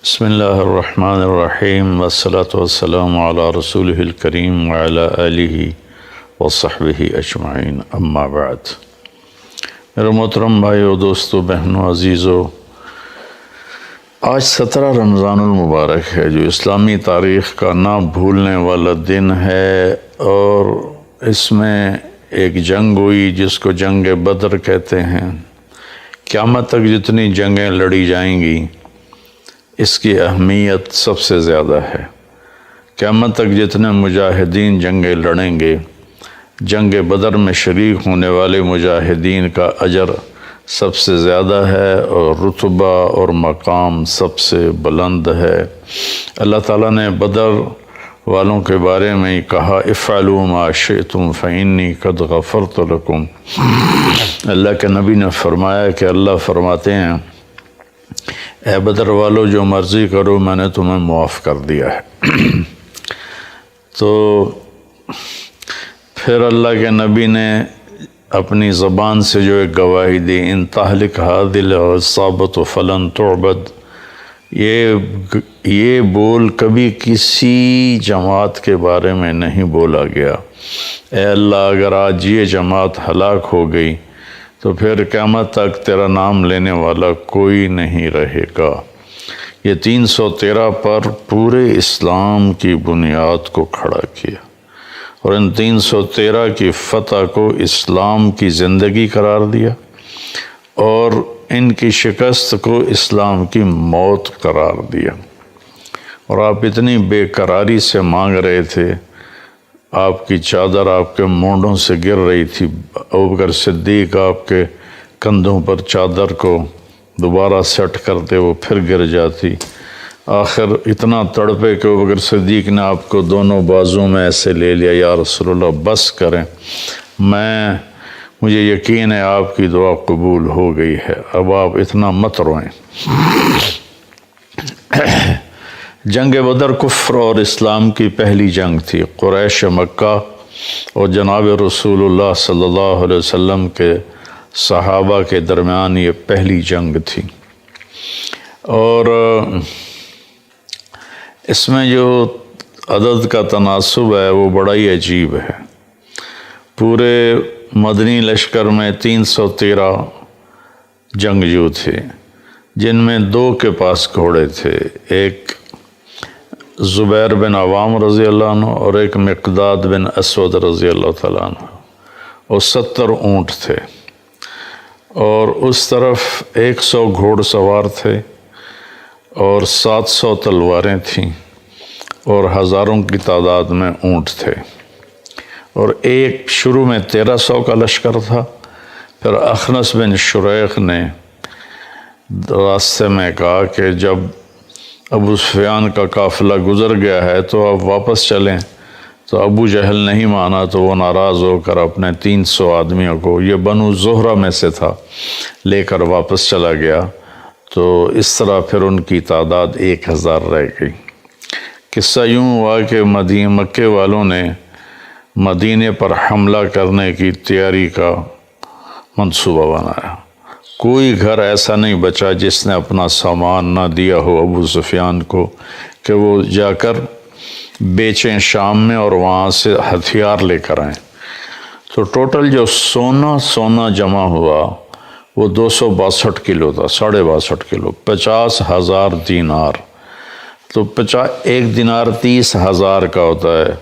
بسم اللہ الرحمن الرحیم والصلاة والسلام علی رسولہ الکریم وعلی آلہ وصحبہ اجمعین اما بعد۔ میرے محترم بھائیو، دوستو، بہنوں، عزیزو، آج 17 رمضان المبارک ہے جو اسلامی تاریخ کا نہ بھولنے والا دن ہے، اور اس میں ایک جنگ ہوئی جس کو جنگ بدر کہتے ہیں۔ قیامت تک جتنی جنگیں لڑی جائیں گی اس کی اہمیت سب سے زیادہ ہے۔ قیامت تک جتنے مجاہدین جنگیں لڑیں گے، جنگ بدر میں شریک ہونے والے مجاہدین کا اجر سب سے زیادہ ہے اور رتبہ اور مقام سب سے بلند ہے۔ اللہ تعالیٰ نے بدر والوں کے بارے میں کہا، افعلوا ما شئتم فإنی قد غفرت لکم۔ اللہ کے نبی نے فرمایا کہ اللہ فرماتے ہیں، اے بدر والو، جو مرضی کرو، میں نے تمہیں معاف کر دیا ہے۔ تو پھر اللہ کے نبی نے اپنی زبان سے جو ایک گواہی دی، ان تہلک هذه العصابة فلن تعبد، یہ بول کبھی کسی جماعت کے بارے میں نہیں بولا گیا۔ اے اللہ، اگر آج یہ جماعت ہلاک ہو گئی تو پھر قیامت تک تیرا نام لینے والا کوئی نہیں رہے گا۔ یہ 313 پر پورے اسلام کی بنیاد کو کھڑا کیا، اور ان 313 کی فتح کو اسلام کی زندگی قرار دیا، اور ان کی شکست کو اسلام کی موت قرار دیا۔ اور آپ اتنی بے قراری سے مانگ رہے تھے، آپ کی چادر آپ کے مونڈوں سے گر رہی تھی، ابوبکر صدیق آپ کے کندھوں پر چادر کو دوبارہ سیٹ کرتے، وہ پھر گر جاتی۔ آخر اتنا تڑپے کہ ابوبکر صدیق نے آپ کو دونوں بازوں میں ایسے لے لیا، یا رسول اللہ بس کریں، مجھے یقین ہے آپ کی دعا قبول ہو گئی ہے، اب آپ اتنا مت روئیں۔ جنگ بدر کفر اور اسلام کی پہلی جنگ تھی۔ قریش مکہ اور جناب رسول اللہ صلی اللہ علیہ وسلم کے صحابہ کے درمیان یہ پہلی جنگ تھی، اور اس میں جو عدد کا تناسب ہے وہ بڑا ہی عجیب ہے۔ پورے مدنی لشکر میں 313 جنگجو تھے، جن میں 2 کے پاس گھوڑے تھے، ایک زبیر بن عوام رضی اللہ عنہ اور ایک مقداد بن اسود رضی اللہ تعالیٰ عنہ، اور 70 اونٹ تھے، اور اس طرف 100 گھوڑ سوار تھے، اور 700 تلواریں تھیں، اور ہزاروں کی تعداد میں اونٹ تھے۔ اور ایک شروع میں 1300 کا لشکر تھا، پھر اخنس بن شریق نے راستے میں کہا کہ جب ابو سفیان کا قافلہ گزر گیا ہے تو اب واپس چلیں، تو ابو جہل نہیں مانا، تو وہ ناراض ہو کر اپنے 300 آدمیوں کو، یہ بنو زہرہ میں سے تھا، لے کر واپس چلا گیا۔ تو اس طرح پھر ان کی تعداد 1000 رہ گئی۔ قصہ یوں ہوا کہ مکے والوں نے مدینے پر حملہ کرنے کی تیاری کا منصوبہ بنایا۔ کوئی گھر ایسا نہیں بچا جس نے اپنا سامان نہ دیا ہو ابو سفیان کو کہ وہ جا کر بیچیں شام میں اور وہاں سے ہتھیار لے کر آئیں۔ تو ٹوٹل جو سونا جمع ہوا وہ 262 کلو تھا، 62.5 کلو، 50,000 دینار۔ تو ایک دینار 30,000 کا ہوتا ہے،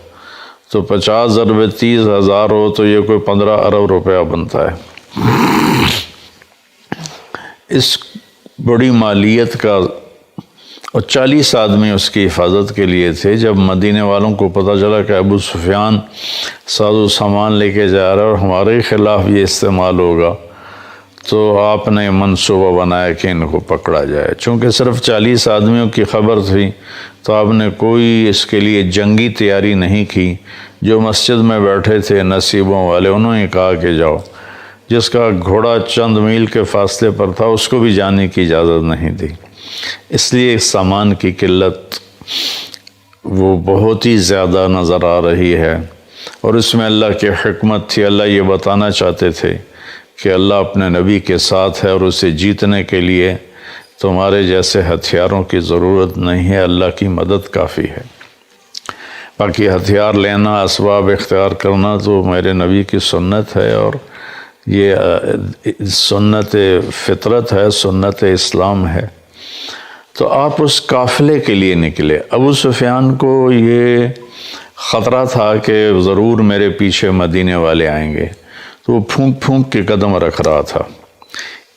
تو 50 ضرب 30,000 ہو تو یہ کوئی 15 ارب روپیہ بنتا ہے۔ اس بڑی مالیت کا، اور 40 آدمی اس کی حفاظت کے لیے تھے۔ جب مدینے والوں کو پتہ چلا کہ ابو سفیان ساز و سامان لے کے جا رہا ہے اور ہمارے خلاف یہ استعمال ہوگا، تو آپ نے منصوبہ بنایا کہ ان کو پکڑا جائے۔ چونکہ صرف 40 آدمیوں کی خبر تھی تو آپ نے کوئی اس کے لیے جنگی تیاری نہیں کی۔ جو مسجد میں بیٹھے تھے نصیبوں والے، انہوں نے کہا کہ جاؤ۔ جس کا گھوڑا چند میل کے فاصلے پر تھا اس کو بھی جانے کی اجازت نہیں دی۔ اس لیے سامان کی قلت وہ بہت ہی زیادہ نظر آ رہی ہے، اور اس میں اللہ کی حکمت تھی۔ اللہ یہ بتانا چاہتے تھے کہ اللہ اپنے نبی کے ساتھ ہے، اور اسے جیتنے کے لیے تمہارے جیسے ہتھیاروں کی ضرورت نہیں ہے، اللہ کی مدد کافی ہے۔ باقی ہتھیار لینا، اسباب اختیار کرنا تو میرے نبی کی سنت ہے، اور یہ سنت فطرت ہے، سنت اسلام ہے۔ تو آپ اس قافلے کے لیے نکلے۔ ابو سفیان کو یہ خطرہ تھا کہ ضرور میرے پیچھے مدینے والے آئیں گے، تو وہ پھونک پھونک کے قدم رکھ رہا تھا۔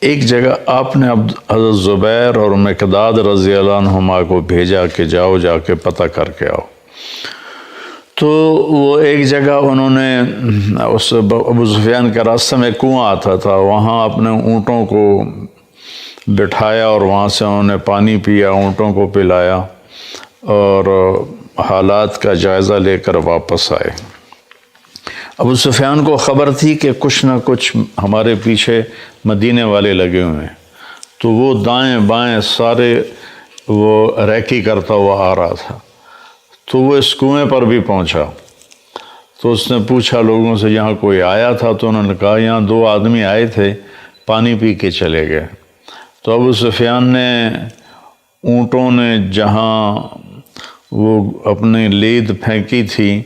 ایک جگہ آپ نے حضرت زبیر اور مقداد رضی اللہ عنہما کو بھیجا کہ جاؤ، جا کے پتہ کر کے آؤ۔ تو وہ ایک جگہ انہوں نے، اس ابو سفیان کے راستے میں کنواں آتا تھا، وہاں اپنے اونٹوں کو بٹھایا اور وہاں سے انہوں نے پانی پیا، اونٹوں کو پلایا اور حالات کا جائزہ لے کر واپس آئے۔ ابو سفیان کو خبر تھی کہ کچھ نہ کچھ ہمارے پیچھے مدینے والے لگے ہوئے ہیں، تو وہ دائیں بائیں سارے وہ ریکی کرتا ہوا آ رہا تھا۔ تو وہ اس کنویں پر بھی پہنچا، تو اس نے پوچھا لوگوں سے یہاں کوئی آیا تھا؟ تو انہوں نے کہا یہاں 2 آدمی آئے تھے، پانی پی کے چلے گئے۔ تو ابو سفیان نے، اونٹوں نے جہاں وہ اپنی لید پھینکی تھی،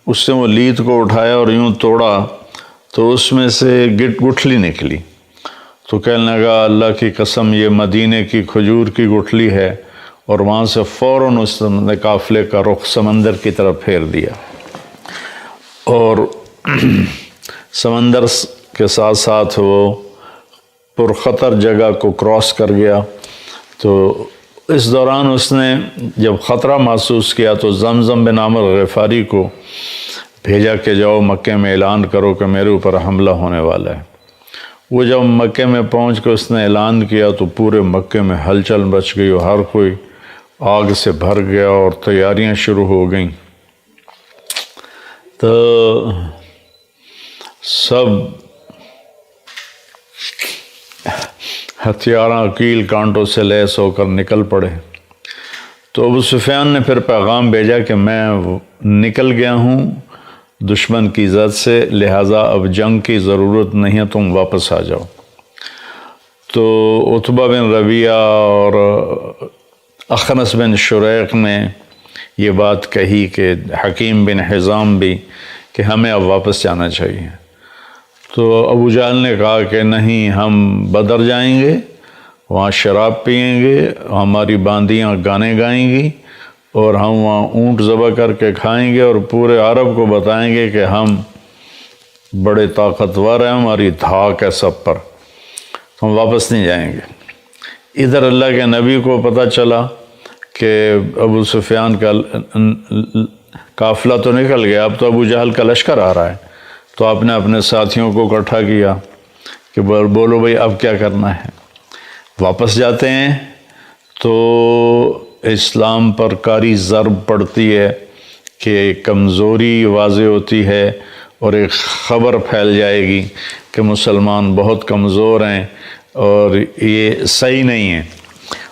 اس سے وہ لید کو اٹھایا اور یوں توڑا، تو اس میں سے گٹھلی نکلی۔ تو کہنے لگا اللہ کی قسم یہ مدینے کی کھجور کی گٹھلی ہے، اور وہاں سے فوراً اس نے قافلے کا رخ سمندر کی طرف پھیر دیا، اور سمندر کے ساتھ ساتھ وہ پرخطر جگہ کو کراس کر گیا۔ تو اس دوران اس نے جب خطرہ محسوس کیا تو زمزم بن عامر غفاری کو بھیجا کہ جاؤ مکے میں اعلان کرو کہ میرے اوپر حملہ ہونے والا ہے۔ وہ جب مکے میں پہنچ کے اس نے اعلان کیا تو پورے مکے میں ہلچل مچ گئی اور ہر کوئی آگ سے بھر گیا اور تیاریاں شروع ہو گئیں۔ تو سب ہتھیاراں کیل کانٹوں سے لیس ہو کر نکل پڑے۔ تو ابو سفیان نے پھر پیغام بھیجا کہ میں نکل گیا ہوں دشمن کی زد سے، لہٰذا اب جنگ کی ضرورت نہیں ہے، تم واپس آ جاؤ۔ تو عتبہ بن ربیعہ اور اخنس بن شریق نے یہ بات کہی کہ حکیم بن حزام بھی، کہ ہمیں اب واپس جانا چاہیے۔ تو ابو جہل نے کہا کہ نہیں، ہم بدر جائیں گے، وہاں شراب پئیں گے، ہماری باندیاں گانے گائیں گی، اور ہم وہاں اونٹ ذبح کر کے کھائیں گے اور پورے عرب کو بتائیں گے کہ ہم بڑے طاقتور ہیں، ہماری دھاک ہے سب پر، ہم واپس نہیں جائیں گے۔ ادھر اللہ کے نبی کو پتہ چلا کہ ابو سفیان کا قافلہ تو نکل گیا، اب تو ابو جہل کا لشکر آ رہا ہے۔ تو آپ نے اپنے ساتھیوں کو اکٹھا کیا کہ بولو بھائی اب کیا کرنا ہے، واپس جاتے ہیں تو اسلام پر کاری ضرب پڑتی ہے کہ کمزوری واضح ہوتی ہے، اور ایک خبر پھیل جائے گی کہ مسلمان بہت کمزور ہیں اور یہ صحیح نہیں ہے،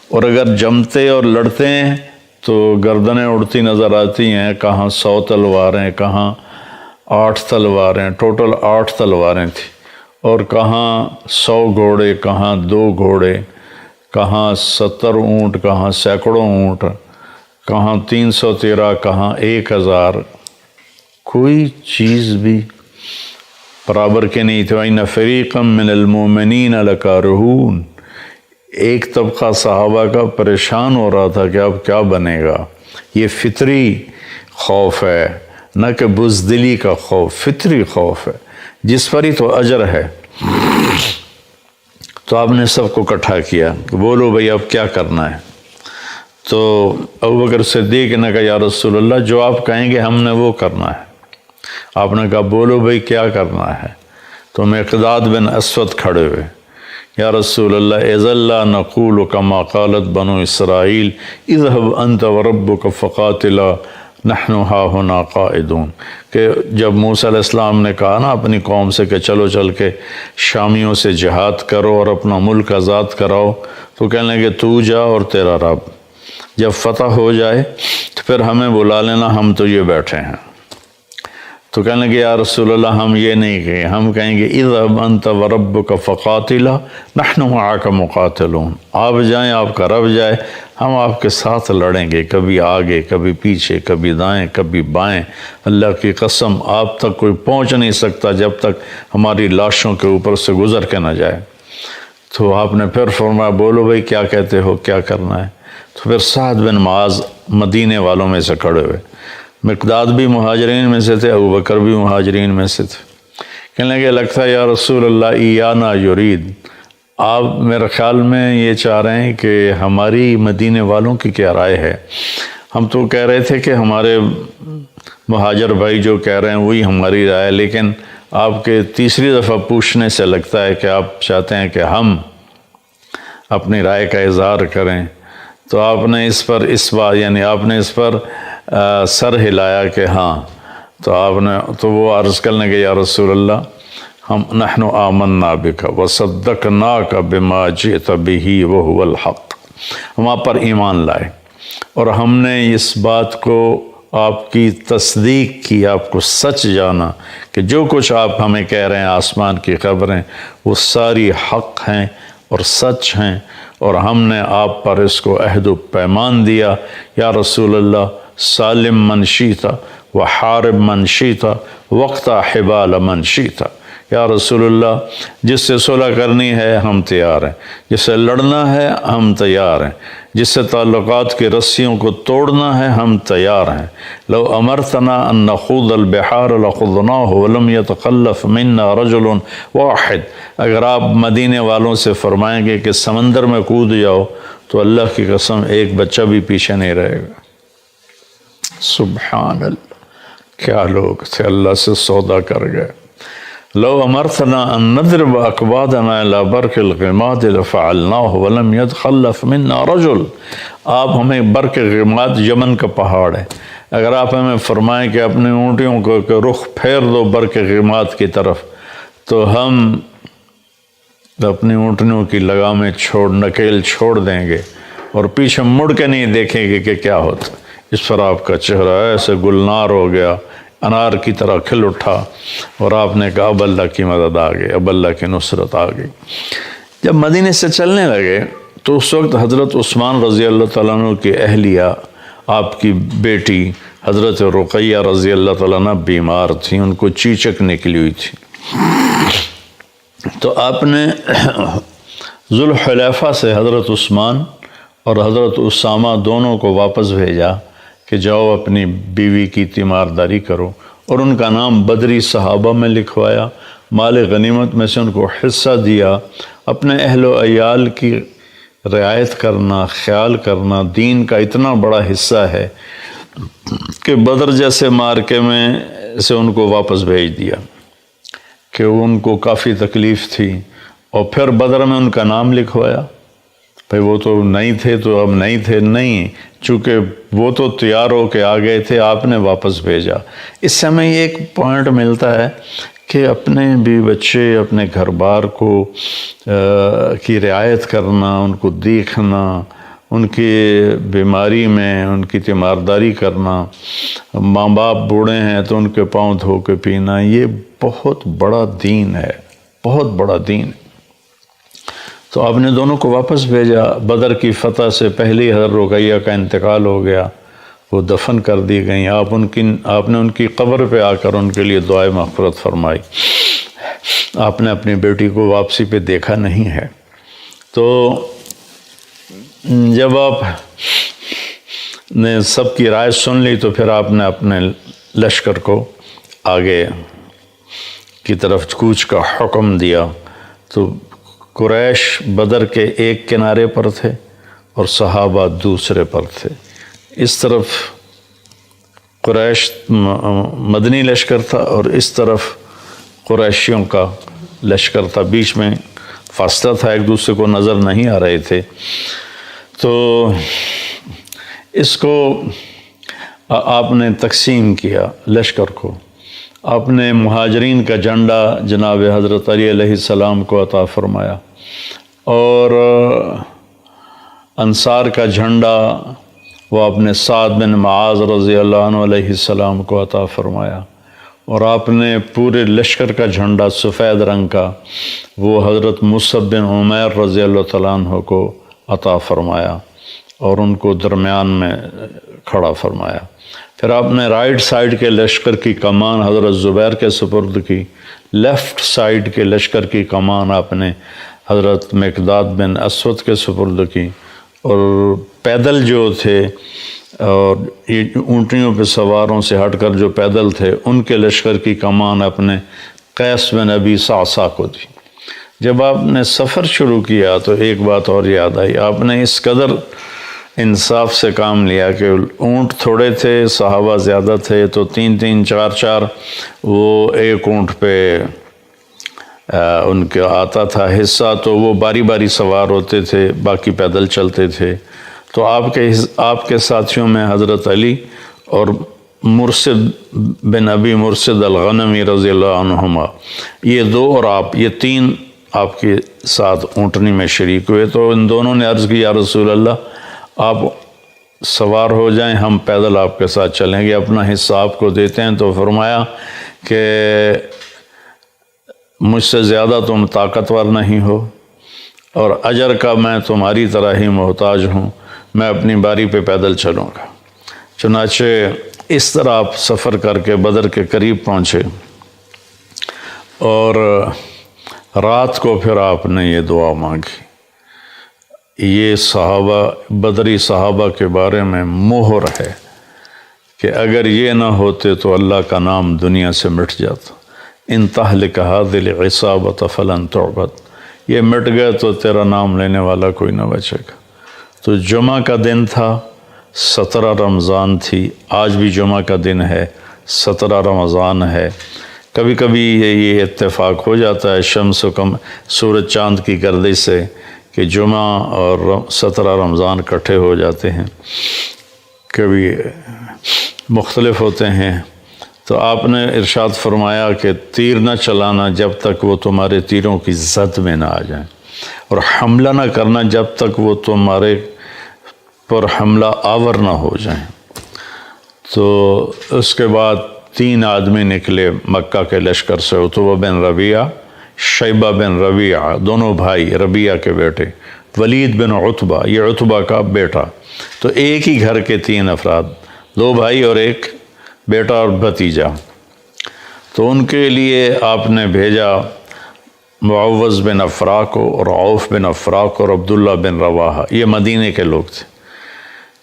اور اگر جمتے اور لڑتے ہیں تو گردنیں اڑتی نظر آتی ہیں، کہاں 100 تلواریں، کہاں 8 تلواریں، ٹوٹل 8 تلواریں تھیں، اور کہاں 100 گھوڑے، کہاں 2 گھوڑے، کہاں 70 اونٹ، کہاں سینکڑوں اونٹ، کہاں 313، کہاں 1000، کوئی چیز بھی برابر کے نہیں تھی۔ وَإِنَّ فَرِيقًا مِّنَ الْمُؤْمِنِينَ لَكَارِهُونَ، ایک طبقہ صحابہ کا پریشان ہو رہا تھا کہ اب کیا بنے گا۔ یہ فطری خوف ہے، نہ کہ بزدلی کا خوف، فطری خوف ہے، جس پر ہی تو اجر ہے۔ تو آپ نے سب کو اکٹھا کیا کہ بولو بھئی اب کیا کرنا ہے۔ تو ابوبکر صدیق نے کہا یا رسول اللہ جو آپ کہیں گے ہم نے وہ کرنا ہے۔ آپ نے کہا بولو بھئی کیا کرنا ہے۔ تو مقداد بن اسود کھڑے ہوئے، یا رسول اللہ اذا لا نقول کما قالت بنو اسرائیل اذهب انت وربک فقاتلا نحن ہاہنا قائدون، کہ جب موسیٰ علیہ السلام نے کہا نا اپنی قوم سے کہ چلو چل کے شامیوں سے جہاد کرو اور اپنا ملک آزاد کراؤ، تو کہنے لگے تو جا اور تیرا رب، جب فتح ہو جائے تو پھر ہمیں بلا لینا، ہم تو یہ بیٹھے ہیں۔ تو کہنے لگے یا رسول اللہ ہم یہ نہیں کہیں، ہم کہیں گے اذهب انت وربک فقاتلا نحن معك مقاتلون، آپ جائیں، آپ کا رب جائے، ہم آپ کے ساتھ لڑیں گے، کبھی آگے کبھی پیچھے، کبھی دائیں کبھی بائیں، اللہ کی قسم آپ تک کوئی پہنچ نہیں سکتا جب تک ہماری لاشوں کے اوپر سے گزر کے نہ جائے۔ تو آپ نے پھر فرمایا بولو بھائی کیا کہتے ہو، کیا کرنا ہے؟ تو پھر سعد بن معاذ مدینے والوں میں سے کھڑے ہوئے، مقداد بھی مہاجرین میں سے تھے، ابوبکر بھی مہاجرین میں سے تھے، کہنے لگے لگتا ہے یا رسول اللہ ایانا یرید، آپ میرے خیال میں یہ چاہ رہے ہیں کہ ہماری مدینے والوں کی کیا رائے ہے؟ ہم تو کہہ رہے تھے کہ ہمارے مہاجر بھائی جو کہہ رہے ہیں وہی ہماری رائے ہے، لیکن آپ کے تیسری دفعہ پوچھنے سے لگتا ہے کہ آپ چاہتے ہیں کہ ہم اپنی رائے کا اظہار کریں۔ تو آپ نے اس پر یعنی آپ نے اس پر سر ہلایا کہ ہاں، تو وہ عرض کرنے کہ یا رسول اللہ ہم نحن آمنا بک وصدقناک بما جئت بہ وہو الحق، ہم آپ پر ایمان لائے اور ہم نے اس بات کو آپ کی تصدیق کی، آپ کو سچ جانا کہ جو کچھ آپ ہمیں کہہ رہے ہیں آسمان کی خبریں وہ ساری حق ہیں اور سچ ہیں، اور ہم نے آپ پر اس کو عہد و پیمان دیا یا رسول اللہ سالم من شیتا وحارب من شیتا وقتا حبال من شیتا، یا رسول اللہ جس سے صلح کرنی ہے ہم تیار ہیں، جس سے لڑنا ہے ہم تیار ہیں، جس سے تعلقات کی رسیوں کو توڑنا ہے ہم تیار ہیں، لو امرتنا ان نخوض البحار لخضناہ ولم يتخلف منا رجل واحد، اگر آپ مدینے والوں سے فرمائیں گے کہ سمندر میں کود جاؤ تو اللہ کی قسم ایک بچہ بھی پیچھے نہیں رہے گا۔ سبحان اللہ، کیا لوگ تھے، اللہ سے سودا کر گئے۔ لو امرتنا ان نضرب اکبادنا الى برق الغماد لفعلناه ولم يتخلف منا رجل، آپ ہمیں برق غماد یمن کا پہاڑ ہے، اگر آپ ہمیں فرمائیں کہ اپنی اونٹیوں کو رخ پھیر دو برق غماد کی طرف تو ہم اپنی اونٹنیوں کی لگامیں نکیل چھوڑ دیں گے اور پیچھے مڑ کے نہیں دیکھیں گے کہ کیا ہوتا۔ اس پر آپ کا چہرہ ایسے گلنار ہو گیا، انار کی طرح کھل اٹھا، اور آپ نے کہا اب اللہ کی مدد آ گئی، اب اللہ کی نصرت آ گئی۔ جب مدینے سے چلنے لگے تو اس وقت حضرت عثمان رضی اللہ تعالیٰ عنہ کی اہلیہ، آپ کی بیٹی حضرت رقیہ رضی اللہ تعالیٰ عنہ بیمار تھیں، ان کو چیچک نکلی ہوئی تھی۔ تو آپ نے ذوالحلیفہ سے حضرت عثمان اور حضرت اسامہ دونوں کو واپس بھیجا کہ جاؤ اپنی بیوی کی تیمارداری کرو، اور ان کا نام بدری صحابہ میں لکھوایا، مال غنیمت میں سے ان کو حصہ دیا۔ اپنے اہل و عیال کی رعایت کرنا، خیال کرنا دین کا اتنا بڑا حصہ ہے کہ بدر جیسے مارکے میں سے ان کو واپس بھیج دیا کہ ان کو کافی تکلیف تھی، اور پھر بدر میں ان کا نام لکھوایا۔ بھئی وہ تو نہیں تھے تو اب نہیں تھے، نہیں، چونکہ وہ تو تیار ہو کے آ گئے تھے، آپ نے واپس بھیجا۔ اس سے ہمیں ایک پوائنٹ ملتا ہے کہ اپنے بیوی بچے، اپنے گھر بار کو کی رعایت کرنا، ان کو دیکھنا، ان کی بیماری میں ان کی تیمارداری کرنا، ماں باپ بوڑھے ہیں تو ان کے پاؤں دھو کے پینا، یہ بہت بڑا دین ہے، بہت بڑا دین ہے۔ تو آپ نے دونوں کو واپس بھیجا۔ بدر کی فتح سے پہلی حضرت رقیہ کا انتقال ہو گیا، وہ دفن کر دی گئیں۔ آپ نے ان کی قبر پہ آ کر ان کے لیے دعائے مغفرت فرمائی۔ آپ نے اپنی بیٹی کو واپسی پہ دیکھا نہیں ہے۔ تو جب آپ نے سب کی رائے سن لی تو پھر آپ نے اپنے لشکر کو آگے کی طرف کوچ کا حکم دیا۔ تو قریش بدر کے ایک کنارے پر تھے اور صحابہ دوسرے پر تھے۔ اس طرف قریش مدنی لشکر تھا اور اس طرف قریشیوں کا لشکر تھا، بیچ میں فاصلہ تھا، ایک دوسرے کو نظر نہیں آ رہے تھے۔ تو اس کو آپ نے تقسیم کیا لشکر کو۔ آپ نے مہاجرین کا جھنڈا جناب حضرت علی علیہ السلام کو عطا فرمایا، اور انصار کا جھنڈا وہ اپنے سعد بن معاذ رضی اللہ عنہ علیہ السلام کو عطا فرمایا، اور آپ نے پورے لشکر کا جھنڈا سفید رنگ کا وہ حضرت مصعب بن عمیر رضی اللہ تعالیٰ عنہ کو عطا فرمایا اور ان کو درمیان میں کھڑا فرمایا۔ پھر آپ نے رائٹ سائڈ کے لشکر کی کمان حضرت زبیر کے سپرد کی، لیفٹ سائڈ کے لشکر کی کمان آپ نے حضرت مقداد بن اسود کے سپرد کی، اور پیدل جو تھے اور یہ اونٹنیوں پہ سواروں سے ہٹ کر جو پیدل تھے ان کے لشکر کی کمان اپنے قیس بن ابی صعصع کو دی۔ جب آپ نے سفر شروع کیا تو ایک بات اور یاد آئی، آپ نے اس قدر انصاف سے کام لیا کہ اونٹ تھوڑے تھے، صحابہ زیادہ تھے، تو 3 4 وہ ایک اونٹ پہ ان کا آتا تھا حصہ، تو وہ باری باری سوار ہوتے تھے، باقی پیدل چلتے تھے۔ تو آپ کے ساتھیوں میں حضرت علی اور مرشد بن ابی مرشد الغنمی رضی اللہ عنہما، یہ 2 اور آپ، یہ 3 آپ کے ساتھ اونٹنی میں شریک ہوئے۔ تو ان دونوں نے عرض کی، یا رسول اللہ آپ سوار ہو جائیں، ہم پیدل آپ کے ساتھ چلیں گے، اپنا حصہ آپ کو دیتے ہیں۔ تو فرمایا کہ مجھ سے زیادہ تم طاقتور نہیں ہو اور اجر کا میں تمہاری طرح ہی محتاج ہوں، میں اپنی باری پہ پیدل چلوں گا۔ چنانچہ اس طرح آپ سفر کر کے بدر کے قریب پہنچے، اور رات کو پھر آپ نے یہ دعا مانگی۔ یہ صحابہ، بدری صحابہ کے بارے میں مہر ہے کہ اگر یہ نہ ہوتے تو اللہ کا نام دنیا سے مٹ جاتا۔ ان تہلک هذه العصابۃ فلن تعبد، یہ مٹ گئے تو تیرا نام لینے والا کوئی نہ بچے گا۔ تو جمعہ کا دن تھا، 17 رمضان تھی، آج بھی جمعہ کا دن ہے، 17 رمضان ہے۔ کبھی کبھی یہ اتفاق ہو جاتا ہے شمس و کم سورج چاند کی گردش سے کہ جمعہ اور 17 رمضان اکٹھے ہو جاتے ہیں، کبھی مختلف ہوتے ہیں۔ تو آپ نے ارشاد فرمایا کہ تیر نہ چلانا جب تک وہ تمہارے تیروں کی زد میں نہ آ جائیں، اور حملہ نہ کرنا جب تک وہ تمہارے پر حملہ آور نہ ہو جائیں۔ تو اس کے بعد 3 آدمی نکلے مکہ کے لشکر سے، عتبہ بن ربیعہ، شیبہ بن ربیعہ، دونوں بھائی ربیعہ کے بیٹے، ولید بن عتبہ، یہ عتبہ کا بیٹا۔ تو ایک ہی گھر کے 3 افراد، 2 بھائی اور ایک بیٹا اور بھتیجا۔ تو ان کے لیے آپ نے بھیجا معوذ بن افرا کو، اور عوف بن افرا کو، اور عبداللہ بن رواحہ، یہ مدینے کے لوگ تھے۔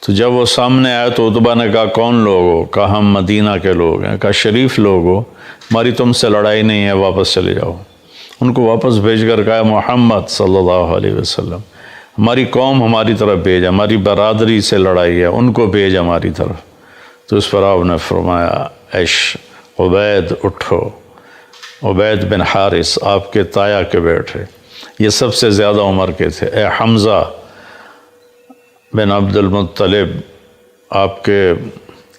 تو جب وہ سامنے آئے تو عتبہ نے کہا کون لوگ ہو؟ کہا ہم مدینہ کے لوگ ہیں۔ کہا شریف لوگ ہو، ہماری تم سے لڑائی نہیں ہے، واپس چلے جاؤ۔ ان کو واپس بھیج کر کہا محمد صلی اللہ علیہ وسلم، ہماری قوم ہماری طرف بھیج، ہماری برادری سے لڑائی ہے، ان کو بھیج ہماری طرف۔ تو اس پر آپ نے فرمایا ایش عبید اٹھو، عبید بن حارث آپ کے تایا کے بیٹے، یہ سب سے زیادہ عمر کے تھے، اے حمزہ بن عبد المطلب آپ کے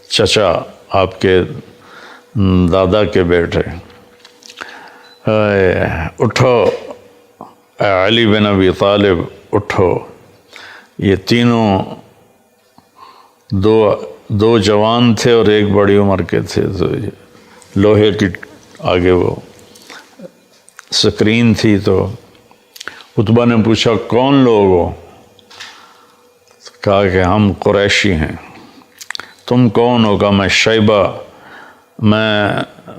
چچا، آپ کے دادا کے بیٹے، اٹھو، اے علی بن ابی طالب اٹھو۔ یہ تینوں دو جوان تھے اور ایک بڑی عمر کے تھے، تو لوہے کی آگے وہ سکرین تھی۔ تو عتبہ نے پوچھا کون لوگ ہو؟ کہا کہ ہم قریشی ہیں۔ تم کون ہو؟ کہا میں شیبہ، میں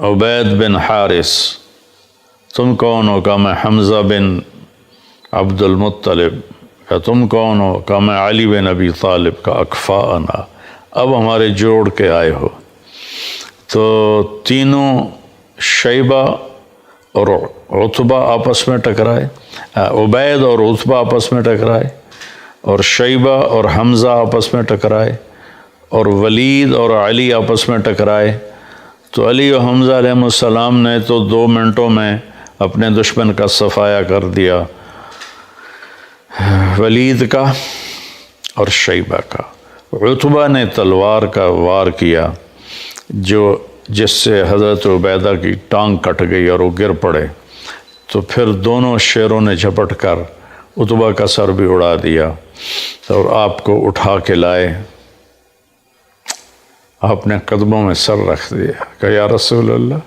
عبید بن حارث۔ تم کون ہو؟ کہا میں حمزہ بن عبد المطلب۔ کہا تم کون ہو؟ کہا میں علی بن ابی طالب کا اکفاءنا، اب ہمارے جوڑ کے آئے ہو۔ تو تینوں شیبہ اور عتبہ آپس میں ٹکرائے، عبید اور عتبہ آپس میں ٹکرائے، اور شیبہ اور حمزہ آپس میں ٹکرائے، اور ولید اور علی آپس میں ٹکرائے۔ تو علی و حمزہ علیہ السلام نے تو 2 منٹوں میں اپنے دشمن کا صفایا کر دیا، ولید کا اور شیبہ کا۔ عتبہ نے تلوار کا وار کیا جس سے حضرت عبیدہ کی ٹانگ کٹ گئی اور وہ گر پڑے۔ تو پھر دونوں شیروں نے جھپٹ کر عتبہ کا سر بھی اڑا دیا اور آپ کو اٹھا کے لائے۔ آپ نے قدموں میں سر رکھ دیا، کہ یا رسول اللہ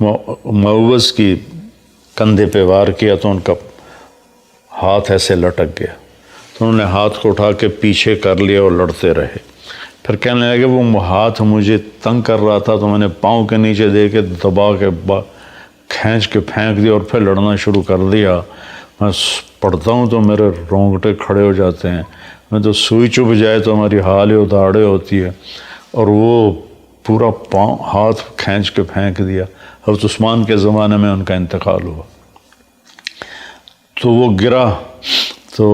معوذ کی کندھے پہ وار کیا تو ان کا ہاتھ ایسے لٹک گیا، تو انہوں نے ہاتھ کو اٹھا کے پیچھے کر لیا اور لڑتے رہے۔ پھر کہنے لگے وہ ہاتھ مجھے تنگ کر رہا تھا تو میں نے پاؤں کے نیچے دے کے دبا کے کھینچ کے پھینک دیا اور پھر لڑنا شروع کر دیا۔ میں پڑھتا ہوں تو میرے رونگٹے کھڑے ہو جاتے ہیں، میں تو سوئی چبھ جائے تو ہماری حال اداڑے ہوتی ہے، اور وہ پورا پاؤں ہاتھ کھینچ کے پھینک دیا۔ حضرت عثمان کے زمانے میں ان کا انتقال ہوا، تو وہ گرا تو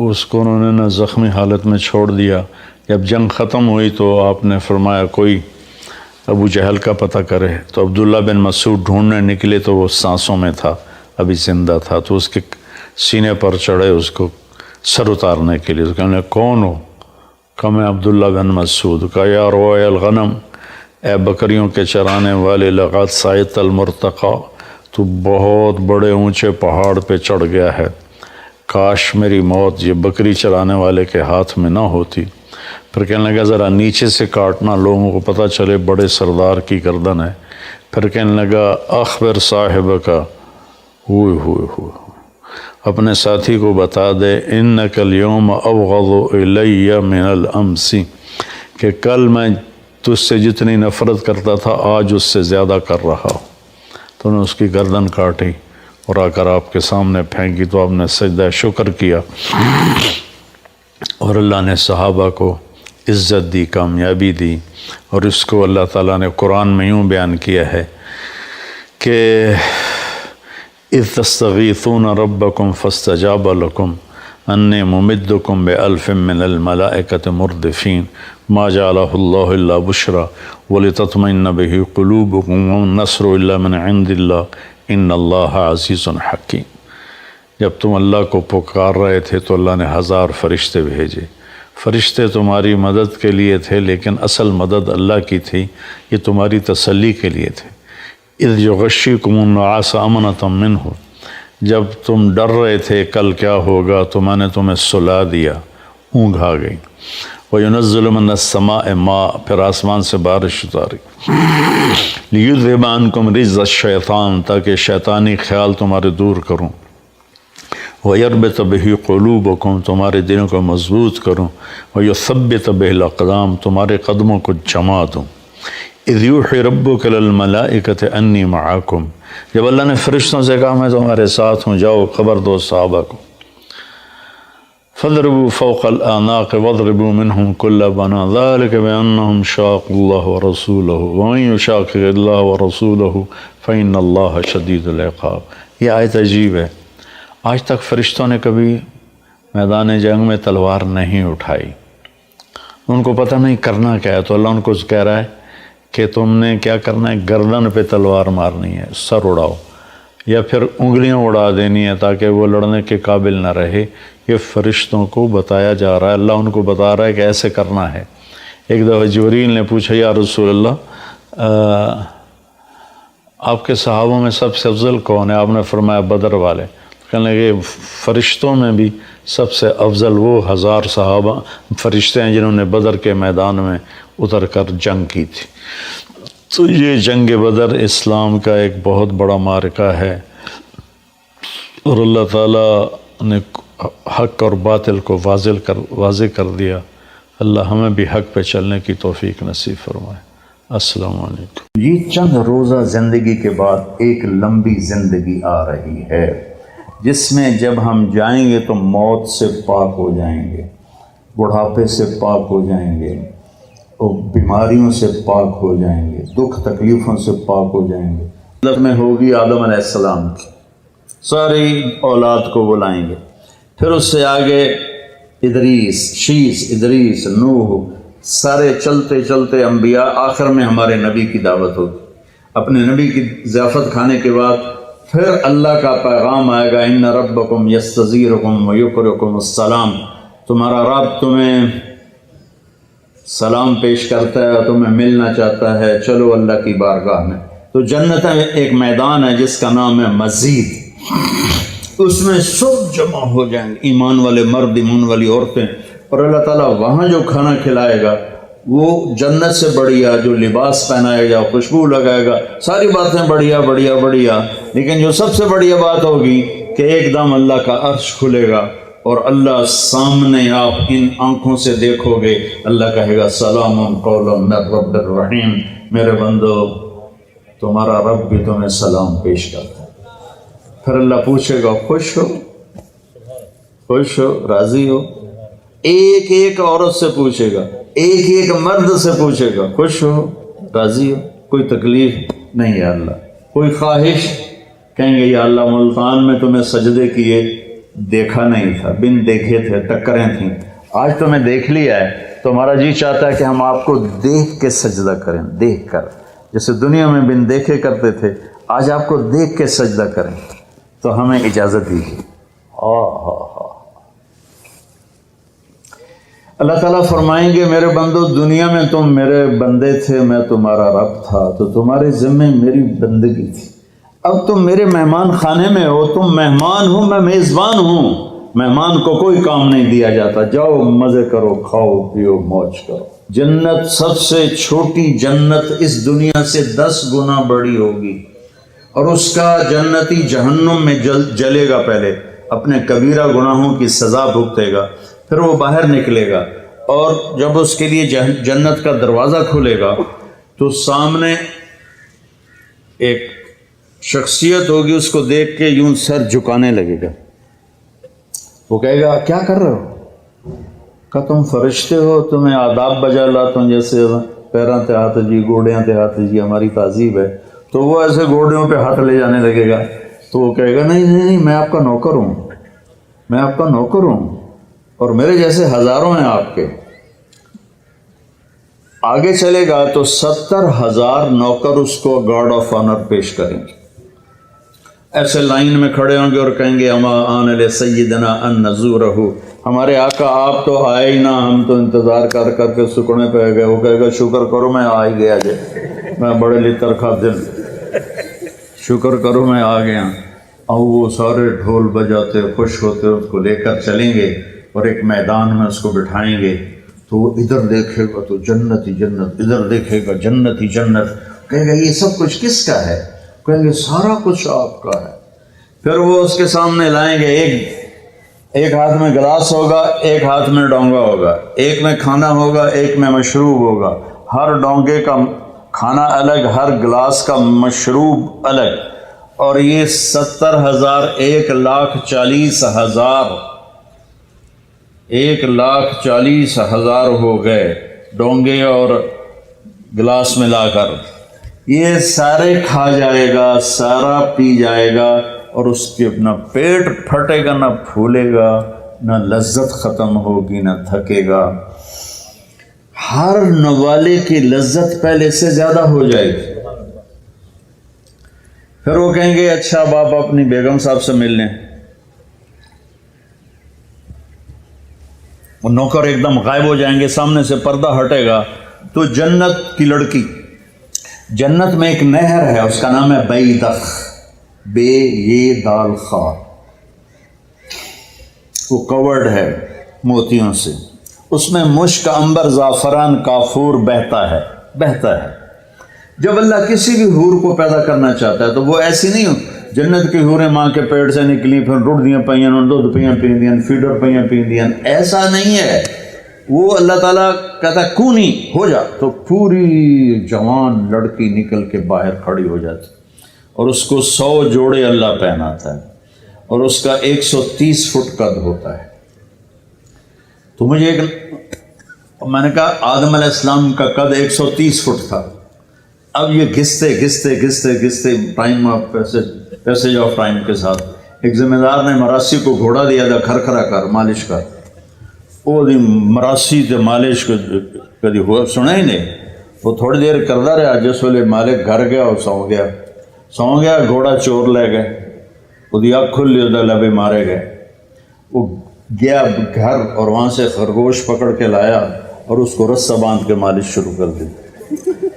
اس کو انہوں نے نہ زخمی حالت میں چھوڑ دیا۔ جب جنگ ختم ہوئی تو آپ نے فرمایا کوئی ابو جہل کا پتہ کرے، تو عبداللہ بن مسعود ڈھونڈنے نکلے تو وہ سانسوں میں تھا، ابھی زندہ تھا، تو اس کے سینے پر چڑھے اس کو سر اتارنے کے لیے، تو کہنے لگے کون ہو؟ کہا میں عبداللہ بن مسعود۔ کہا یا روع الغنم، اے بکریوں کے چرانے والے، لقد صعدت المرتقی، تو بہت بڑے اونچے پہاڑ پہ چڑھ گیا ہے، کاش میری موت یہ بکری چرانے والے کے ہاتھ میں نہ ہوتی۔ پھر کہنے لگا ذرا نیچے سے کاٹنا، لوگوں کو پتہ چلے بڑے سردار کی گردن ہے۔ پھر کہنے لگا اخبر صاحب کا، ہوئے اپنے ساتھی کو بتا دے، انک اليوم ابغض الی من الامس، کہ کل میں تجھ سے جتنی نفرت کرتا تھا آج اس سے زیادہ کر رہا ہوں۔ تو نے اس کی گردن کاٹی اور آ کر آپ کے سامنے پھینکی، تو آپ نے سجدہ شکر کیا، اور اللہ نے صحابہ کو عزت دی، کامیابی دی۔ اور اس کو اللہ تعالیٰ نے قرآن میں یوں بیان کیا ہے کہ اذ تستغیثون ربکم فاستجاب لکم انی ممدکم بألف من الملائکۃ مردفین ما جعلہ اللہ الا بشرا ولتطمئن بہ قلوبکم والنصر الا من عند اللہ ان اللہ عزیز حکیم۔ جب تم اللہ کو پکار رہے تھے تو اللہ نے 1000 فرشتے بھیجے، فرشتے تمہاری مدد کے لیے تھے، لیکن اصل مدد اللہ کی تھی، یہ تمہاری تسلی کے لیے تھے۔ اذ یغشیکم النعاس امنۃ منہ، جب تم ڈر رہے تھے کل کیا ہوگا تو میں نے تمہیں سلا دیا، اونگھ آ گئی۔ وَيُنَزِّلُ مِنَ السَّمَاءِ مَاءً، پھر آسمان سے بارش اتاری، لِيُذْهِبَ عَنْكُمْ رِجْزَ الشَّيْطَانِ، تاکہ شیطانی خیال تمہارے دور کروں، وَيَرْبِطَ بِهِ قُلُوبَكُمْ، تمہارے دلوں کو مضبوط کروں، وَيُثَبِّتَ بِهِ الْأَقْدَامَ، تمہارے قدموں کو جما دوں۔ اِذْ يُوحِي رَبُّكَ لِلْمَلَائِكَةِ أَنِّي مَعَكُمْ، جب اللہ نے فرشتوں سے کہا میں تمہارے ساتھ ہوں، جاؤ خبر دو صحابہ کو۔ فَاضْرِبُوا فَوْقَ الْأَعْنَاقِ وَاضْرِبُوا مِنْهُمْ كُلَّ بَنَانٍ ذَلِكَ بِأَنَّهُمْ شَاقُّوا اللَّهَ وَرَسُولَهُ وَمَن يُشَاقِقِ اللَّهَ وَرَسُولَهُ فَإِنَّ اللَّهَ شَدِيدُ الْعِقَابِ۔ یہ آیت عجیب ہے، آج تک فرشتوں نے کبھی میدان جنگ میں تلوار نہیں اٹھائی، ان کو پتہ نہیں کرنا کیا ہے، تو اللہ ان کو کہہ رہا ہے کہ تم نے کیا کرنا ہے، گردن پہ تلوار مارنی ہے، سر اڑاؤ، یا پھر انگلیاں اڑا دینی ہے تاکہ وہ لڑنے کے قابل نہ رہے۔ یہ فرشتوں کو بتایا جا رہا ہے، اللہ ان کو بتا رہا ہے کہ ایسے کرنا ہے۔ ایک دفعہ جبریل نے پوچھا یا رسول اللہ آپ کے صحابوں میں سب سے افضل کون ہے؟ آپ نے فرمایا بدر والے۔ کہنے لگے فرشتوں میں بھی سب سے افضل وہ 1000 صحابہ فرشتے ہیں جنہوں نے بدر کے میدان میں اتر کر جنگ کی تھی۔ تو یہ جنگ بدر اسلام کا ایک بہت بڑا معرکہ ہے، اور اللہ تعالیٰ نے حق اور باطل کو واضح کر دیا۔ اللہ ہمیں بھی حق پہ چلنے کی توفیق نصیب فرمائے۔ السلام علیکم۔ یہ چند روزہ زندگی کے بعد ایک لمبی زندگی آ رہی ہے، جس میں جب ہم جائیں گے تو موت سے پاک ہو جائیں گے، بڑھاپے سے پاک ہو جائیں گے، اور بیماریوں سے پاک ہو جائیں گے، دکھ تکلیفوں سے پاک ہو جائیں گے۔ حضرت میں ہوگی آدم علیہ السلام کی، ساری اولاد کو بلائیں گے، پھر اس سے آگے ادریس، شیس، ادریس، نوح، سارے چلتے چلتے انبیاء، آخر میں ہمارے نبی کی دعوت ہوگی۔ اپنے نبی کی ضیافت کھانے کے بعد پھر اللہ کا پیغام آئے گا، ان ربکم یستزیرکم ویقرئکم السلام، تمہارا رب تمہیں سلام پیش کرتا ہے اور تمہیں ملنا چاہتا ہے، چلو اللہ کی بارگاہ میں۔ تو جنت میں ایک میدان ہے جس کا نام ہے مسجد، اس میں سب جمع ہو جائیں گے، ایمان والے مرد، ایمان والی عورتیں، اور اللہ تعالیٰ وہاں جو کھانا کھلائے گا وہ جنت سے بڑھیا جو لباس پہنائے گا، خوشبو لگائے گا، ساری باتیں بڑھیا بڑھیا بڑھیا، لیکن جو سب سے بڑھیا بات ہوگی کہ ایک دم اللہ کا عرش کھلے گا اور اللہ سامنے آپ ان آنکھوں سے دیکھو گے، اللہ کہے گا سلام قولا من رب الرحیم، میرے بندو تمہارا رب بھی تمہیں سلام پیش کرتا ہے۔ پھر اللہ پوچھے گا خوش ہو، خوش ہو، راضی ہو؟ ایک ایک عورت سے پوچھے گا، ایک ایک مرد سے پوچھے گا، خوش ہو، راضی ہو؟ کوئی تکلیف نہیں ہے اللہ، کوئی خواہش؟ کہیں گے یا اللہ ملتان میں تمہیں سجدے کیے دیکھا نہیں تھا، بن دیکھے تھے، ٹکریں تھیں، آج تمہیں دیکھ لیا ہے تو ہمارا جی چاہتا ہے کہ ہم آپ کو دیکھ کے سجدہ کریں، دیکھ کر، جیسے دنیا میں بن دیکھے کرتے تھے، آج آپ کو دیکھ کے سجدہ کریں، تو ہمیں اجازت دیجیے۔ اللہ تعالیٰ فرمائیں گے میرے بندو دنیا میں تم میرے بندے تھے، میں تمہارا رب تھا، تو تمہارے ذمے میری بندگی تھی، اب تم میرے مہمان خانے میں ہو، تم مہمان ہو، میں میزبان ہوں، مہمان کو کوئی کام نہیں دیا جاتا، جاؤ مزے کرو، کھاؤ پیو موج کرو۔ جنت سب سے چھوٹی جنت اس دنیا سے 10 گنا بڑی ہوگی، اور اس کا جنتی جہنم میں جلے گا، پہلے اپنے کبیرہ گناہوں کی سزا بھگتے گا، پھر وہ باہر نکلے گا، اور جب اس کے لیے جنت کا دروازہ کھلے گا تو سامنے ایک شخصیت ہوگی، اس کو دیکھ کے یوں سر جھکانے لگے گا، وہ کہے گا کیا کر رہے ہو؟ کہ تم فرشتے ہو، تمہیں آداب بجا لاتا ہوں، جیسے پیراں تے ہاتھ جی، گوڑیاں تے ہاتھ جی، ہماری تہذیب ہے، تو وہ ایسے گوڑیوں پہ ہاتھ لے جانے لگے گا، تو وہ کہے گا نہیں نہیں نہیں، میں آپ کا نوکر ہوں، میں آپ کا نوکر ہوں، اور میرے جیسے ہزاروں ہیں آپ کے۔ آگے چلے گا تو 70,000 نوکر اس کو گارڈ آف آنر پیش کریں گے، ایسے لائن میں کھڑے ہوں گے اور کہیں گے اما آن علی سیدنا ان نزورہ، ہمارے آقا آپ تو آئے ہی نہ، ہم تو انتظار کر کر کے سکڑنے پہ گئے۔ وہ کہے گا شکر کرو میں آ ہی گیا جے، میں بڑے لطر کھا دل، شکر کرو میں آ گیا۔ اور وہ سارے ڈھول بجاتے خوش ہوتے اس کو لے کر چلیں گے، اور ایک میدان میں اس کو بٹھائیں گے، تو وہ ادھر دیکھے گا تو جنت ہی جنت، ادھر دیکھے گا جنت ہی جنت، کہے گا یہ سب کچھ کس کا ہے؟ کہیں گے سارا کچھ آپ کا ہے۔ پھر وہ اس کے سامنے لائیں گے، ایک ہاتھ میں گلاس ہوگا، ایک ہاتھ میں ڈونگا ہوگا، ایک میں کھانا ہوگا، ایک میں مشروب ہوگا، ہر ڈونگے کا کھانا الگ، ہر گلاس کا مشروب الگ، اور یہ 70,000 1,40,000 1,40,000 ہو گئے ڈونگے اور گلاس ملا کر، یہ سارے کھا جائے گا، سارا پی جائے گا، اور اس کے نہ پیٹ پھٹے گا، نہ پھولے گا، نہ لذت ختم ہوگی، نہ تھکے گا، ہر نوالے کی لذت پہلے سے زیادہ ہو جائے گی۔ پھر وہ کہیں گے اچھا اب آپ اپنی بیگم صاحب سے مل لیں، وہ نوکر ایک دم غائب ہو جائیں گے، سامنے سے پردہ ہٹے گا، تو جنت کی لڑکی، جنت میں ایک نہر ہے، اس کا نام ہے بیدخ، بے یہ دال خا، وہ کورڈ ہے موتیوں سے، اس میں مشک، عنبر، زعفران، کافور بہتا ہے۔ جب اللہ کسی بھی حور کو پیدا کرنا چاہتا ہے تو وہ ایسی نہیں ہو، جنت کی حوریں ماں کے پیٹ سے نکلی، پھر رڑ دیاں پئیاں، دودھ پیاں پیندیاں، فیڈر پیاں پیندیاں، ایسا نہیں ہے۔ وہ اللہ تعالیٰ کہتا ہے کونی ہو جا، تو پوری جوان لڑکی نکل کے باہر کھڑی ہو جاتی، اور اس کو 100 جوڑے اللہ پہناتا ہے، اور اس کا 130 فٹ قد ہوتا ہے۔ تو مجھے میں نے کہا آدم علیہ السلام کا قد 130 فٹ تھا، اب یہ گھستے time of passage of time کے ساتھ ایک ذمہ دار نے مراسی کو گھوڑا دیا تھا، کھرکھرا کر مالش کر، وہ دی مراسی تے مالش کو کدی ہوا سنا ہی نہیں، وہ تھوڑی دیر کرتا رہا، جس ویلے مالک گھر گیا اور سو گیا، گھوڑا چور لے گئے، وہ دی اکھ کھلی، وہ لبے مارے گئے، وہ گیا گھر اور وہاں سے خرگوش پکڑ کے لایا اور اس کو رسہ باندھ کے مالش شروع کر دی۔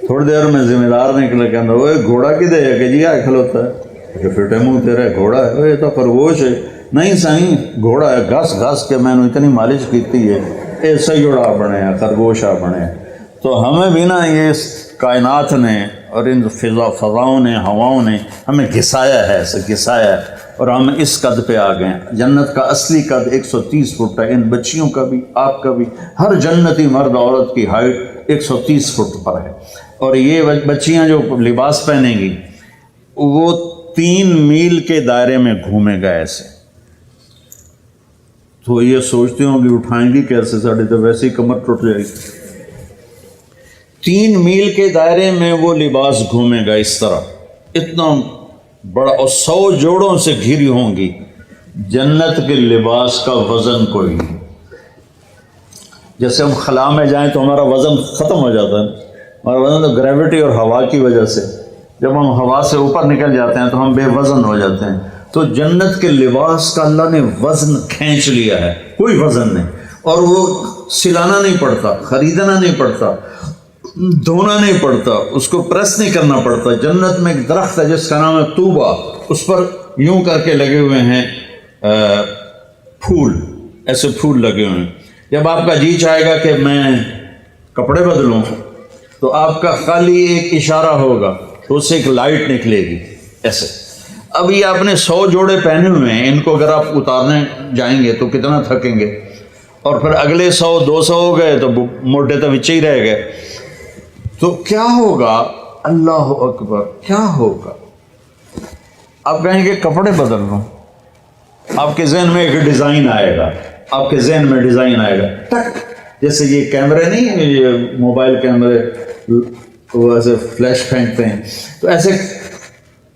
تھوڑی دیر میں ذمہ دار نکلا، کہنا وہ گھوڑا کدے ہے؟ کہ جی آئے کھلوتا ہے، کہ فٹے منہ تیرے گھوڑا ہے؟ یہ تو خرگوش ہے۔ نہیں سائیں گھوڑا ہے، گھس کے میں نے اتنی مالش کیتی ہے، ایسا ہی جوڑا بنے ہیں، خرگوش آ بنے ہیں۔ تو ہمیں بھی نا یہ کائنات نے اور ان فضاؤں نے ہواؤں نے ہمیں گھسایا ہے، ایسے گھسایا ہے، اور ہم اس قد پہ آ گئے ہیں۔ جنت کا اصلی قد 130 فٹ ہے، ان بچیوں کا بھی، آپ کا بھی، ہر جنتی مرد عورت کی ہائٹ 130 فٹ پر ہے۔ اور یہ بچیاں جو لباس پہنیں گی وہ 3 میل کے دائرے میں گھومے گا ایسے۔ تو یہ سوچتے ہوں کہ اٹھائیں گی کیسے، ساڑھے تو ویسے ہی کمر ٹوٹ جائے گی۔ 3 میل کے دائرے میں وہ لباس گھومے گا اس طرح، اتنا بڑا، اور 100 جوڑوں سے گھری ہوں گی۔ جنت کے لباس کا وزن کوئی نہیں۔ جیسے ہم خلا میں جائیں تو ہمارا وزن ختم ہو جاتا ہے، ہمارا وزن تو گریوٹی اور ہوا کی وجہ سے، جب ہم ہوا سے اوپر نکل جاتے ہیں تو ہم بے وزن ہو جاتے ہیں۔ تو جنت کے لباس کا اللہ نے وزن کھینچ لیا ہے، کوئی وزن نہیں، اور وہ سلانا نہیں پڑتا، خریدنا نہیں پڑتا، دھونا نہیں پڑتا، اس کو پریس نہیں کرنا پڑتا۔ جنت میں ایک درخت ہے جس کا نام ہے طوبہ، اس پر یوں کر کے لگے ہوئے ہیں پھول، ایسے پھول لگے ہوئے ہیں۔ جب آپ کا جی چاہے گا کہ میں کپڑے بدلوں تو آپ کا خالی ایک اشارہ ہوگا تو اس سے ایک لائٹ نکلے گی ایسے۔ اب یہ آپ نے 100 جوڑے پہنے ہوئے ہیں، ان کو اگر آپ اتارنے جائیں گے تو کتنا تھکیں گے، اور پھر اگلے 100 200 ہو گئے تو موٹے تو بچے ہی رہ گئے۔ تو کیا ہوگا، اللہ اکبر، کیا ہوگا؟ آپ کہیں گے کپڑے بدل لوں، آپ کے ذہن میں ایک ڈیزائن آئے گا، آپ کے ذہن میں ڈیزائن آئے گا، ٹک، جیسے یہ کیمرے نہیں، یہ موبائل کیمرے وہ ایسے فلیش پھینکتے ہیں، تو ایسے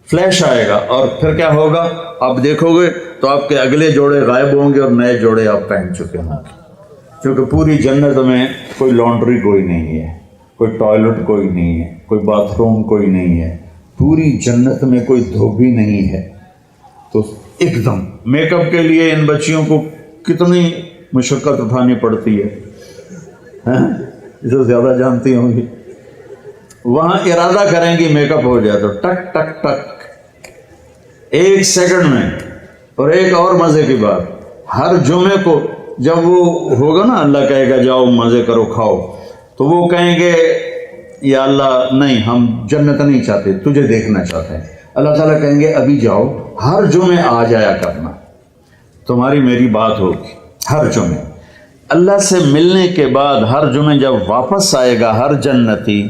فلیش آئے گا، اور پھر کیا ہوگا، آپ دیکھو گے تو آپ کے اگلے جوڑے غائب ہوں گے اور نئے جوڑے آپ پہن چکے ہوں گے۔ کیونکہ پوری جنت میں کوئی لانڈری کوئی نہیں ہے، کوئی ٹوائلٹ کوئی نہیں ہے، کوئی باتھ روم کوئی نہیں ہے، پوری جنت میں کوئی دھوبی نہیں ہے۔ تو ایک دم میک اپ کے لیے ان بچیوں کو کتنی مشقت اٹھانی پڑتی ہے، اسے زیادہ جانتی ہوں گی۔ وہاں ارادہ کریں گی میک اپ ہو جائے تو ٹک ٹک ٹک 1 سیکنڈ میں۔ اور ایک اور مزے کی بات، ہر جمعے کو جب وہ ہوگا نا، اللہ کہے گا جاؤ مزے کرو کھاؤ، تو وہ کہیں گے یا اللہ نہیں، ہم جنت نہیں چاہتے، تجھے دیکھنا چاہتے ہیں۔ اللہ تعالیٰ کہیں گے ابھی جاؤ، ہر جمعے آ جایا کرنا، تمہاری میری بات ہوگی ہر جمعے۔ اللہ سے ملنے کے بعد ہر جمعے جب واپس آئے گا ہر جنتی،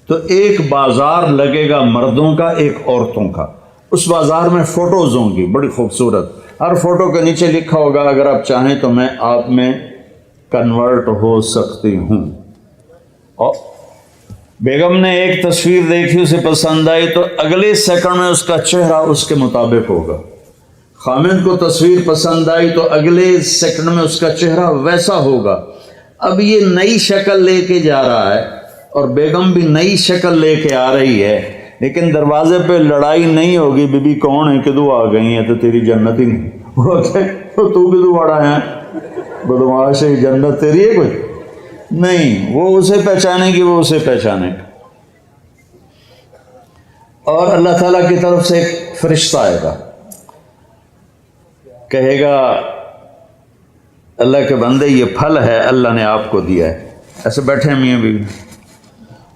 تو ایک بازار لگے گا مردوں کا، ایک عورتوں کا۔ اس بازار میں فوٹوز ہوں گی بڑی خوبصورت، ہر فوٹو کے نیچے لکھا ہوگا اگر آپ چاہیں تو میں آپ میں کنورٹ ہو سکتی ہوں۔ اور بیگم نے ایک تصویر دیکھی، اسے پسند آئی تو اگلے سیکنڈ میں اس کا چہرہ اس کے مطابق ہوگا۔ خامند کو تصویر پسند آئی تو اگلے سیکنڈ میں اس کا چہرہ ویسا ہوگا۔ اب یہ نئی شکل لے کے جا رہا ہے اور بیگم بھی نئی شکل لے کے آ رہی ہے، لیکن دروازے پہ لڑائی نہیں ہوگی، بی بی کون ہے کدو آ گئی ہیں تو تیری جنت ہی نہیں، تو کدو بڑا ہے بدماش ہے، جنت تیری ہے کوئی نہیں۔ وہ اسے پہچانے گی، وہ اسے پہچانے گا۔ اور اللہ تعالیٰ کی طرف سے ایک فرشتہ آئے گا، کہے گا اللہ کے بندے یہ پھل ہے اللہ نے آپ کو دیا ہے، ایسے بیٹھے میاں بیوی،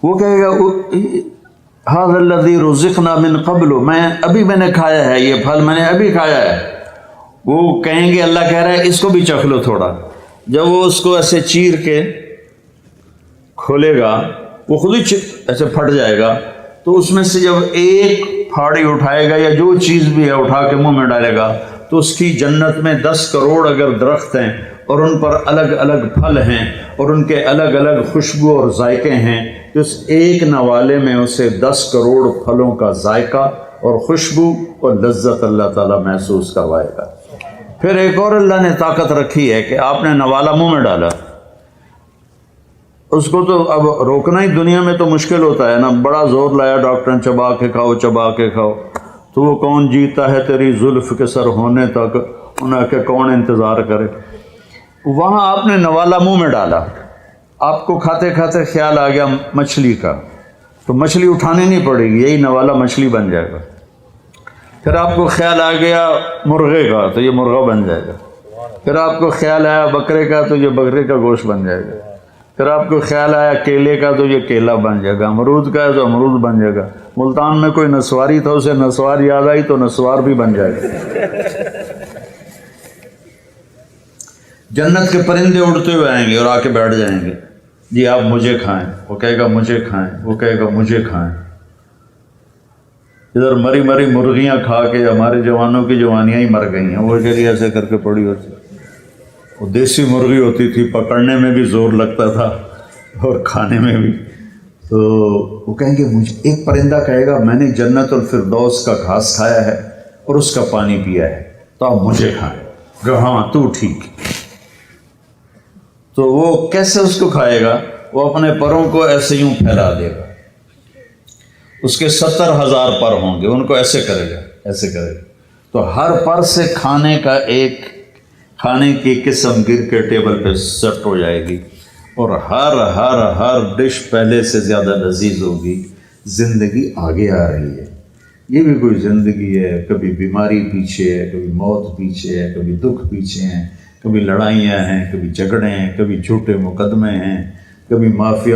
وہ کہے گا ھذا الذی رزقنا من قبل، میں نے کھایا ہے یہ پھل، میں نے ابھی کھایا ہے۔ وہ کہیں گے اللہ کہہ رہا ہے اس کو بھی چکھ لو تھوڑا۔ جب وہ اس کو ایسے چیر کے کھولے گا، وہ خود ہی ایسے پھٹ جائے گا، تو اس میں سے جب ایک پھاڑی اٹھائے گا یا جو چیز بھی ہے اٹھا کے منہ میں ڈالے گا، تو اس کی جنت میں 10 کروڑ اگر درخت ہیں اور ان پر الگ الگ پھل ہیں اور ان کے الگ الگ خوشبو اور ذائقے ہیں، تو اس ایک نوالے میں اسے 10 کروڑ پھلوں کا ذائقہ اور خوشبو اور لذت اللہ تعالیٰ محسوس کروائے گا۔ پھر ایک اور اللہ نے طاقت رکھی ہے کہ آپ نے نوالا منہ میں ڈالا، اس کو تو اب روکنا ہی دنیا میں تو مشکل ہوتا ہے نا، بڑا زور لایا ڈاکٹر نے چبا کے کھاؤ چبا کے کھاؤ، تو وہ کون جیتا ہے تیری زلف کے سر ہونے تک، انہیں کہ کون انتظار کرے۔ وہاں آپ نے نوالا منہ میں ڈالا، آپ کو کھاتے کھاتے خیال آ گیا مچھلی کا، تو مچھلی اٹھانی نہیں پڑے گی، یہی نوالا مچھلی بن جائے گا۔ پھر آپ کو خیال آ گیا مرغے کا، تو یہ مرغا بن جائے گا۔ پھر آپ کو خیال آیا بکرے کا، تو یہ بکرے کا گوشت بن جائے گا۔ پھر آپ کو خیال آیا کیلے کا تو یہ کیلا بن جائے گا، امرود کا ہے تو امرود بن جائے گا، ملتان میں کوئی نسواری تھا اسے نسوار یاد آئی تو نسوار بھی بن جائے گا۔ جنت کے پرندے اڑتے ہوئے آئیں گے اور آ کے بیٹھ جائیں گے، جی آپ مجھے کھائیں، وہ کہے گا مجھے کھائیں، وہ کہے گا مجھے کھائیں۔ ادھر مری مری مرغیاں کھا کے ہمارے جوانوں کی جوانیاں ہی مر گئی ہیں، وہ چلیے ایسے کر کے پڑی ہوتی، وہ دیسی مرغی ہوتی تھی، پکڑنے میں بھی زور لگتا تھا اور کھانے میں بھی۔ تو وہ کہیں گے مجھے، ایک پرندہ کہے گا میں نے جنت الفردوس کا گھاس کھایا ہے اور اس کا پانی پیا ہے تو آپ مجھے کھائیں، کہ ہاں تو ٹھیک۔ تو وہ کیسے اس کو کھائے گا؟ وہ اپنے پروں کو ایسے یوں پھیلا دے گا، اس کے 70,000 پر ہوں گے، ان کو ایسے کرے گا، ایسے کرے گا، تو ہر پر سے کھانے کا ایک کھانے کی قسم گر کے ٹیبل پہ سیٹ ہو جائے گی، اور ہر ڈش پہلے سے زیادہ لذیذ ہوگی۔ زندگی آگے آ رہی ہے، یہ بھی کوئی زندگی ہے، کبھی بیماری پیچھے ہے، کبھی موت پیچھے ہے، کبھی دکھ پیچھے ہیں، کبھی لڑائیاں ہیں، کبھی جھگڑے ہیں، کبھی جھوٹے مقدمے ہیں، کبھی مافیا